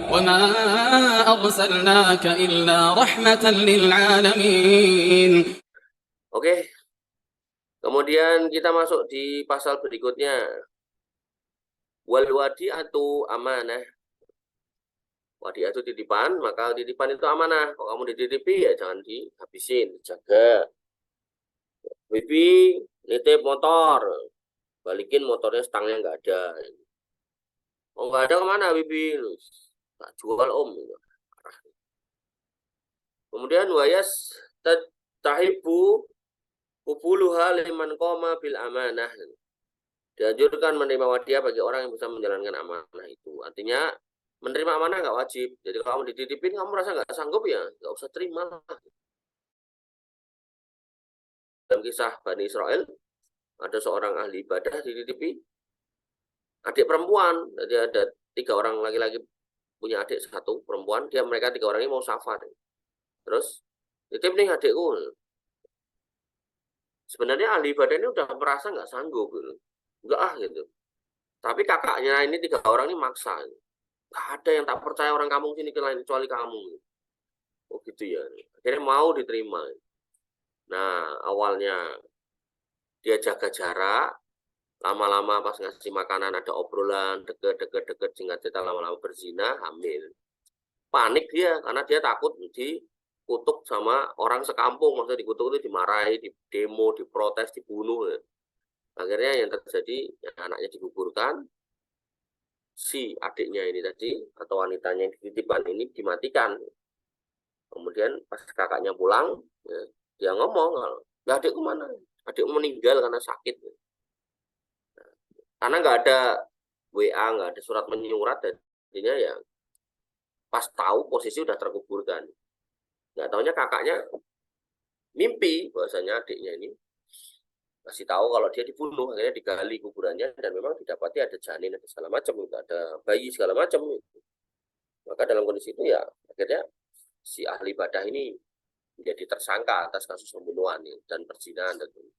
وما أرسلناك إلا رحمة للعالمين. Oke, kemudian kita masuk di pasal berikutnya. Wal wadi'atu amanah. Wadi'ah itu titipan, maka titipan itu amanah. Kalau kamu dititipi ya jangan dihabisin, dijaga. Bibi nitip motor, balikin motornya stangnya nggak ada. Oh nggak ada kemana Bibi? Tak jual om. Kemudian wayas tahibu kubuluha liman qoma bil amanah. Dianjurkan menerima wadiah bagi orang yang bisa menjalankan amanah itu. Artinya menerima amanah nggak wajib. Jadi kalau kamu dititipin, kamu merasa nggak sanggup ya, nggak usah terima lah. Dalam kisah Bani Israel, ada seorang ahli ibadah dititipi adik perempuan. Jadi ada 3 orang laki-laki punya adik 1 perempuan. Mereka 3 orang ini mau safar. Terus titip nih adikku. Sebenarnya ahli ibadah ini udah merasa nggak sanggup gitu. Enggak gitu. Tapi kakaknya ini 3 orang ini maksa. Nggak ada yang tak percaya orang kampung sini kecuali kamu. Oh gitu ya. Akhirnya mau diterima. Nah awalnya dia jaga jarak. Lama-lama pas ngasih makanan ada obrolan deket singkat cerita lama-lama berzina, hamil. Panik dia karena dia takut dikutuk sama orang sekampung. Maksudnya dikutuk itu dimarahi, di demo, diprotes, dibunuh. Akhirnya yang terjadi ya, anaknya digugurkan, si adiknya ini tadi atau wanitanya yang dititipkan ini dimatikan. Kemudian pas kakaknya pulang, ya, dia ngomong, ya adikku mana? Adikku meninggal karena sakit. Karena nggak ada WA, nggak ada surat menyurat, jadinya ya pas tahu posisi udah terkuburkan. Nggak taunya kakaknya mimpi bahwasanya adiknya ini kasih tahu kalau dia dibunuh, akhirnya digali kuburannya dan memang didapati ada janin, ada segala macam, ada bayi segala macam. Maka dalam kondisi itu ya akhirnya si ahli ibadah ini menjadi tersangka atas kasus pembunuhan dan perzinahan tentunya.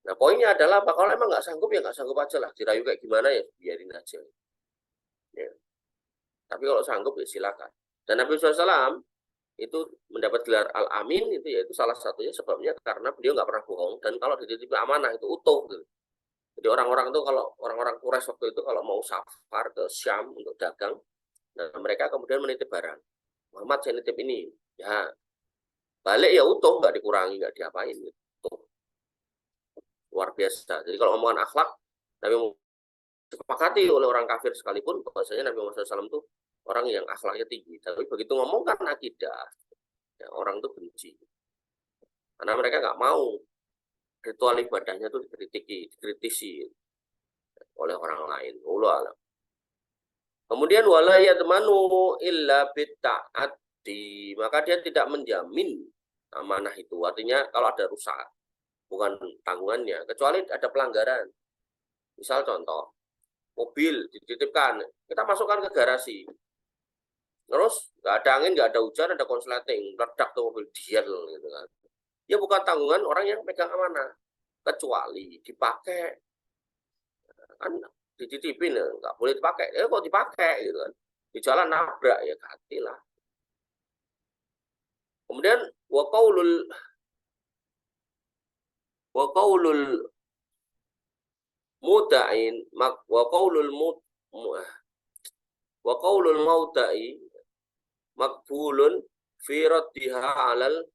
Nah poinnya adalah kalau emang nggak sanggup ya nggak sanggup aja lah, dirayu kayak gimana ya biarin aja. Ya. Tapi kalau sanggup ya silakan. Dan Nabi SAW itu mendapat gelar Al-Amin itu yaitu salah satunya sebabnya karena beliau nggak pernah bohong dan kalau dititipi amanah itu utuh. Gitu. Jadi orang-orang itu kalau orang-orang Quraisy waktu itu kalau mau safar ke Syam untuk dagang, nah mereka kemudian menitip barang. Muhammad saya nitip ini, ya balik ya utuh, nggak dikurangi, nggak diapain. Gitu. Luar biasa. Jadi kalau omongan akhlak, Nabi disepakati oleh orang kafir sekalipun, bahwasanya Nabi Muhammad SAW itu orang yang akhlaknya tinggi. Tapi begitu ngomong kan akidah, ya, orang itu benci. Karena mereka nggak mau ritual ibadahnya itu dikritisi oleh orang lain. Allah. Kemudian wala yadmanu illa bitta'ati, maka dia tidak menjamin amanah itu. Artinya kalau ada rusak, bukan tanggungannya, kecuali ada pelanggaran. Misal contoh, mobil dititipkan, kita masukkan ke garasi. Terus nggak ada angin, nggak ada hujan, ada konsleting, ledak tuh mobil diesel gitu kan. Ya bukan tanggungan orang yang pegang amanah, kecuali dipakai. Kan dititipin ya, nggak boleh dipakai. Kok dipakai gitu kan. Di jalan nabrak ya ganti lah. Kemudian wa qaulul muda'in wa qaulul mauda'i makbulun fi raddiha 'alal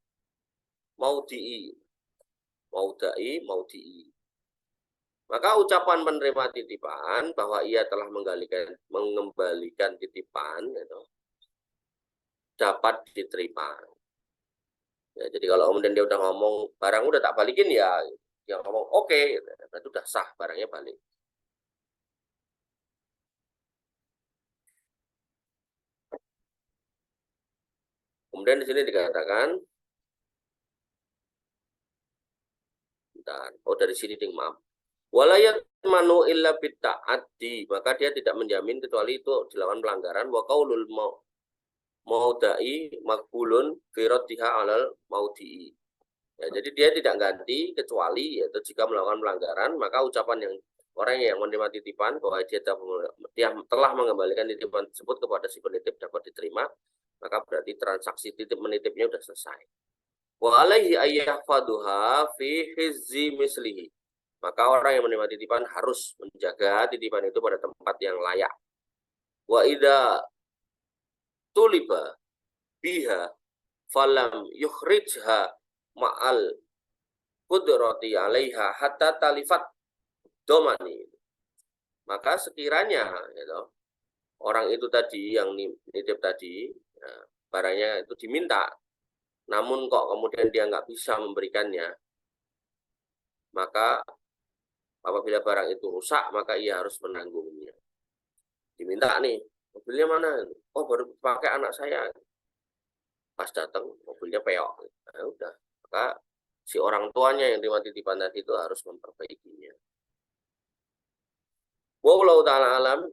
maudi'i. Maka ucapan penerima titipan bahwa ia telah mengembalikan titipan gitu, dapat diterima. Ya, jadi kalau kemudian dia udah ngomong barang udah tak balikin ya, dia ngomong oke, berarti udah sah barangnya balik. Kemudian di sini dikatakan, dari sini ding maaf. Walayat manu illa bitta'ati, maka dia tidak menjamin kecuali itu dilakukan pelanggaran. Wa qaulul maudai makbulun fi raddiha 'alal maudii. Ya, jadi dia tidak ganti kecuali yaitu jika melakukan pelanggaran, maka ucapan yang orang yang menerima titipan bahwa dia telah mengembalikan titipan tersebut kepada si penitip dapat diterima, maka berarti transaksi titip menitipnya sudah selesai. Wa alaihi ayyahfaduha fi hizzi mislihi. Maka orang yang menerima titipan harus menjaga titipan itu pada tempat yang layak. Wa idza tuliba biha falam yukhrijha ma'al qudrati 'alaiha hatta talifat domani. Maka sekiranya gitu, orang itu tadi yang nitip tadi ya, barangnya itu diminta, namun kok kemudian dia nggak bisa memberikannya, maka apabila barang itu rusak maka ia harus menanggungnya. Diminta nih, mobilnya mana? Oh, baru pakai anak saya. Pas datang mobilnya peok. Nah, udah, maka si orang tuanya yang terima titipan tadi itu harus memperbaikinya. Wallahu ta'ala alam.